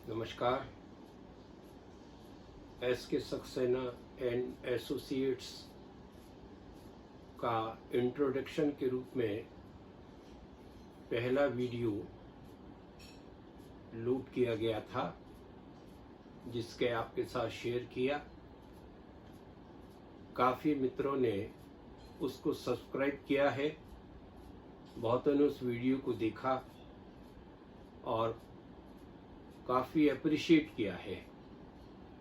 नमस्कार। SK Saxena and associates का introduction के रूप में पहला वीडियो लूट किया गया था, जिसके आपके साथ शेयर किया। काफ़ी मित्रों ने उसको सब्सक्राइब किया है, बहुतों ने उस वीडियो को देखा और काफ़ी अप्रिशिएट किया है,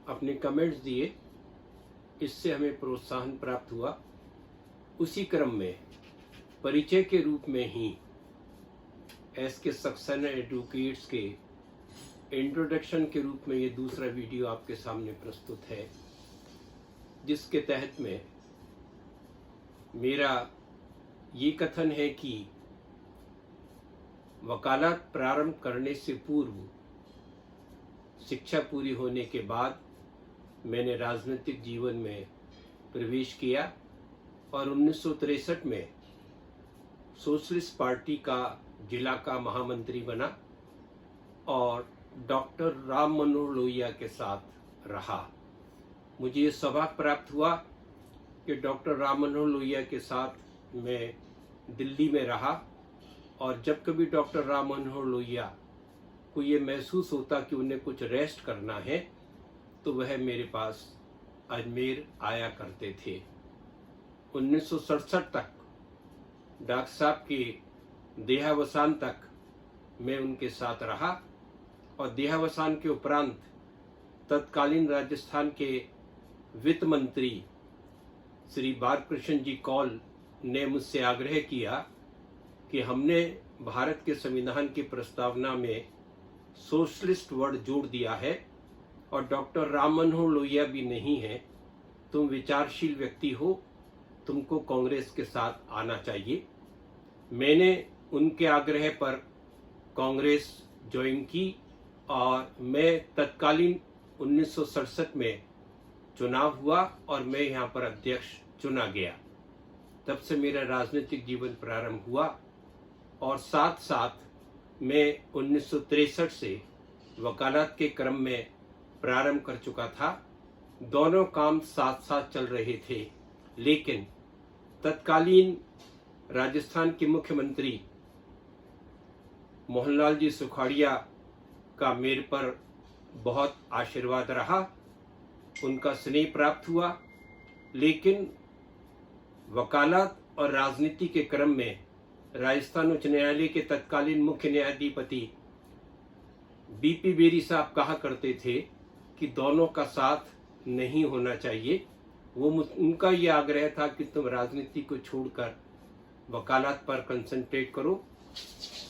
अपने कमेंट्स दिए। इससे हमें प्रोत्साहन प्राप्त हुआ। उसी क्रम में परिचय के रूप में ही SK सक्सेना एडवोकेट्स के इंट्रोडक्शन के रूप में ये दूसरा वीडियो आपके सामने प्रस्तुत है, जिसके तहत में मेरा ये कथन है कि वकालत प्रारंभ करने से पूर्व शिक्षा पूरी होने के बाद मैंने राजनीतिक जीवन में प्रवेश किया और 1963 में सोशलिस्ट पार्टी का जिला का महामंत्री बना और डॉक्टर राम मनोहर लोहिया के साथ रहा। मुझे ये सौभाग्य प्राप्त हुआ कि डॉक्टर राम मनोहर लोहिया के साथ मैं दिल्ली में रहा और जब कभी डॉक्टर राम मनोहर लोहिया को ये महसूस होता कि उन्हें कुछ रेस्ट करना है तो वह मेरे पास अजमेर आया करते थे। 1967 तक डॉक्टर साहब के देहावसान तक मैं उनके साथ रहा और देहावसान के उपरांत तत्कालीन राजस्थान के वित्त मंत्री श्री बालकृष्ण जी कौल ने मुझसे आग्रह किया कि हमने भारत के संविधान की प्रस्तावना में सोशलिस्ट वर्ड जोड़ दिया है और डॉक्टर राम मनोहर लोहिया भी नहीं है, तुम विचारशील व्यक्ति हो, तुमको कांग्रेस के साथ आना चाहिए। मैंने उनके आग्रह पर कांग्रेस ज्वाइन की और मैं तत्कालीन 1967 में चुनाव हुआ और मैं यहाँ पर अध्यक्ष चुना गया। तब से मेरा राजनीतिक जीवन प्रारंभ हुआ और साथ साथ मैं 1963 से वकालत के क्रम में प्रारंभ कर चुका था। दोनों काम साथ साथ चल रहे थे, लेकिन तत्कालीन राजस्थान के मुख्यमंत्री मोहनलाल जी सुखाड़िया का मेरे पर बहुत आशीर्वाद रहा, उनका स्नेह प्राप्त हुआ। लेकिन वकालत और राजनीति के क्रम में राजस्थान उच्च न्यायालय के तत्कालीन मुख्य न्यायाधिपति BP बेरी साहब कहा करते थे कि दोनों का साथ नहीं होना चाहिए। उनका ये आग्रह था कि तुम राजनीति को छोड़कर वकालत पर कंसंट्रेट करो।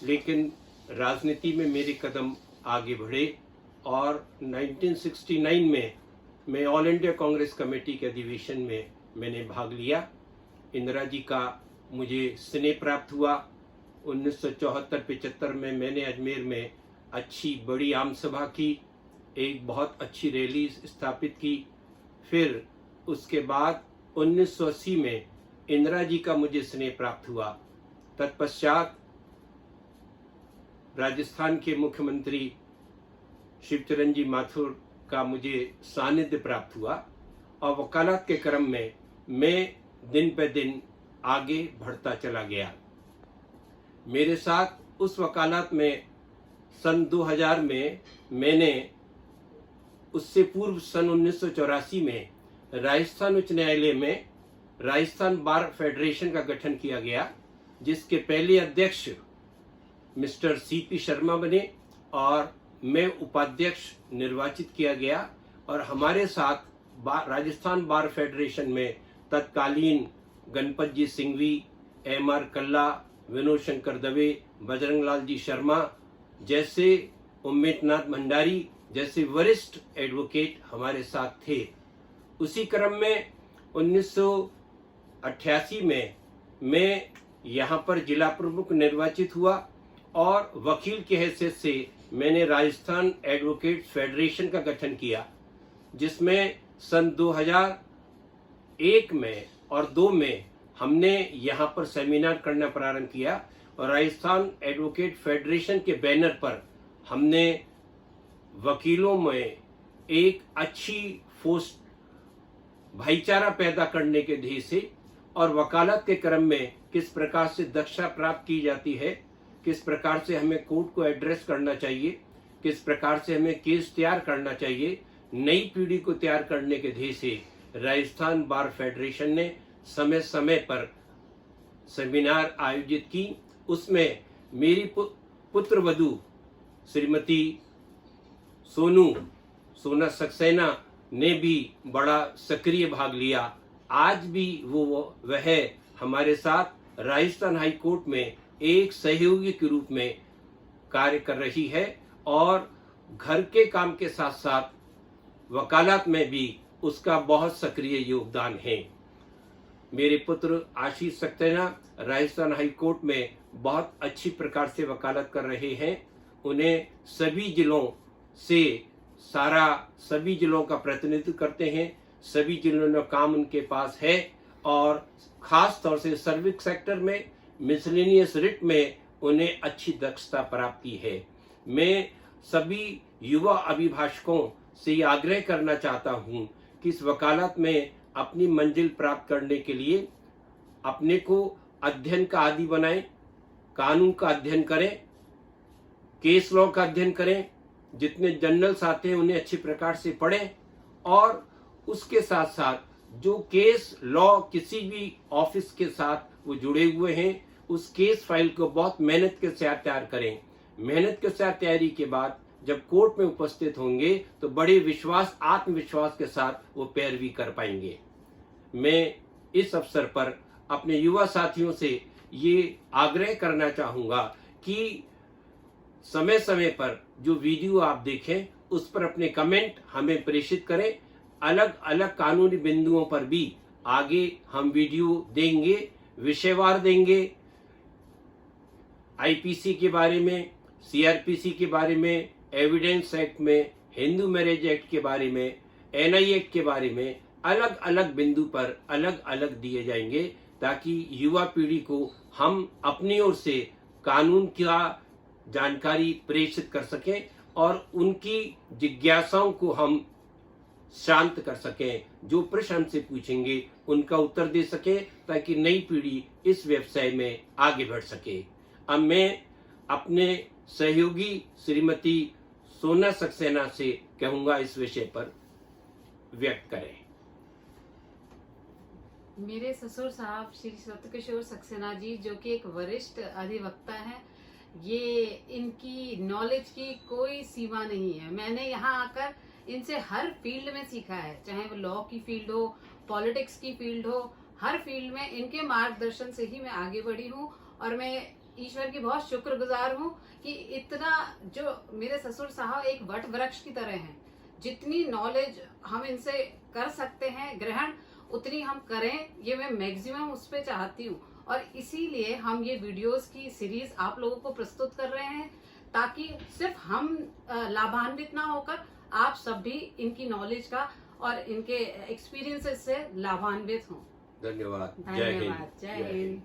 लेकिन राजनीति में मेरे कदम आगे बढ़े और 1969 में मैं ऑल इंडिया कांग्रेस कमेटी के अधिवेशन में मैंने भाग लिया। इंदिरा जी का मुझे स्नेह प्राप्त हुआ। 1974-75 में मैंने अजमेर में अच्छी बड़ी आम सभा की, एक बहुत अच्छी रैली स्थापित की। फिर उसके बाद 1980 में इंदिरा जी का मुझे स्नेह प्राप्त हुआ। तत्पश्चात राजस्थान के मुख्यमंत्री शिवचरण जी माथुर का मुझे सानिध्य प्राप्त हुआ और वकालत के क्रम में मैं दिन पे दिन आगे बढ़ता चला गया। मेरे साथ उस वकालत में सन 2000 में मैंने उससे पूर्व सन 1984 में राजस्थान उच्च न्यायालय में राजस्थान बार फेडरेशन का गठन किया गया, जिसके पहले अध्यक्ष मिस्टर CP शर्मा बने और मैं उपाध्यक्ष निर्वाचित किया गया। और हमारे साथ राजस्थान बार फेडरेशन में तत्कालीन गणपत जी सिंघवी, MR कल्ला, विनोद शंकर दवे, बजरंग लाल जी शर्मा जैसे, उम्मेदनाथ भंडारी जैसे वरिष्ठ एडवोकेट हमारे साथ थे। उसी क्रम में 1988 में मैं यहाँ पर जिला प्रमुख निर्वाचित हुआ और वकील की हैसियत से मैंने राजस्थान एडवोकेट फेडरेशन का गठन किया, जिसमें सन 2001 में और 2 में हमने यहाँ पर सेमिनार करना प्रारंभ किया और राजस्थान एडवोकेट फेडरेशन के बैनर पर हमने वकीलों में एक अच्छी फोर्स भाईचारा पैदा करने के ध्येय से और वकालत के क्रम में किस प्रकार से दक्षता प्राप्त की जाती है, किस प्रकार से हमें कोर्ट को एड्रेस करना चाहिए, किस प्रकार से हमें केस तैयार करना चाहिए, नई पीढ़ी को तैयार करने के ध्येय से राजस्थान बार फेडरेशन ने समय समय पर सेमिनार आयोजित की। उसमें मेरी पुत्र वधू श्रीमती सोना सक्सेना ने भी बड़ा सक्रिय भाग लिया। आज भी वह हमारे साथ राजस्थान हाई कोर्ट में एक सहयोगी के रूप में कार्य कर रही है और घर के काम के साथ साथ वकालत में भी उसका बहुत सक्रिय योगदान है। मेरे पुत्र आशीष सक्सेना राजस्थान हाई कोर्ट में बहुत अच्छी प्रकार से वकालत कर रहे हैं। उन्हें सभी जिलों का प्रतिनिधित्व करते हैं, सभी जिलों में काम उनके पास है और खास तौर से सर्विस सेक्टर में मिसलेनियस रिट में उन्हें अच्छी दक्षता प्राप्ति है। मैं सभी युवा अभिभाषकों से ये आग्रह करना चाहता हूँ कि इस वकालत में अपनी मंजिल प्राप्त करने के लिए अपने को अध्ययन का आदी बनाएं, कानून का अध्ययन करें, केस लॉ का अध्ययन करें, जितने जर्नल्स आते हैं उन्हें अच्छी प्रकार से पढ़ें और उसके साथ साथ जो केस लॉ किसी भी ऑफिस के साथ वो जुड़े हुए हैं उस केस फाइल को बहुत मेहनत के साथ तैयार करें। मेहनत के साथ तैयारी के बाद जब कोर्ट में उपस्थित होंगे तो बड़े आत्मविश्वास के साथ वो पैरवी कर पाएंगे। मैं इस अवसर पर अपने युवा साथियों से ये आग्रह करना चाहूँगा कि समय समय पर जो वीडियो आप देखें उस पर अपने कमेंट हमें प्रेषित करें। अलग अलग कानूनी बिंदुओं पर भी आगे हम वीडियो देंगे, विषयवार देंगे। आईपीसी के बारे में, सीआरपीसी के बारे में, एविडेंस एक्ट में, हिंदू मैरिज एक्ट के बारे में, एनआई एक्ट के बारे में अलग अलग बिंदु पर अलग अलग दिए जाएंगे ताकि युवा पीढ़ी को हम अपनी ओर से कानून का जानकारी प्रेषित कर सकें और उनकी जिज्ञासाओं को हम शांत कर सकें। जो प्रश्न हमसे पूछेंगे उनका उत्तर दे सकें ताकि नई पीढ़ी इस व्यवसाय में आगे बढ़ सके। अब मैं अपने सहयोगी श्रीमती सोना सक्सेना से कहूंगा इस विषय पर व्यक्त करें। मेरे ससुर साहब श्री सत्यकिशोर सक्सेना जी जो कि एक वरिष्ठ अधिवक्ता हैं, ये इनकी नॉलेज की कोई सीमा नहीं है। मैंने यहाँ आकर इनसे हर फील्ड में सीखा है, चाहे वो लॉ की फील्ड हो, पॉलिटिक्स की फील्ड हो, हर फील्ड में इनके मार्गदर्शन से ही मैं आगे बढ़ी हूँ और मैं ईश्वर की बहुत शुक्रगुजार हूँ कि इतना जो मेरे ससुर साहब एक वट वृक्ष की तरह हैं। जितनी नॉलेज हम इनसे कर सकते हैं ग्रहण उतनी हम करें, ये मैं मैक्सिमम उस पर चाहती हूँ और इसीलिए हम ये वीडियोस की सीरीज आप लोगों को प्रस्तुत कर रहे हैं ताकि सिर्फ हम लाभान्वित ना होकर आप सब भी इनकी नॉलेज का और इनके एक्सपीरियंसेस से लाभान्वित हों। धन्यवाद। जय हिंद।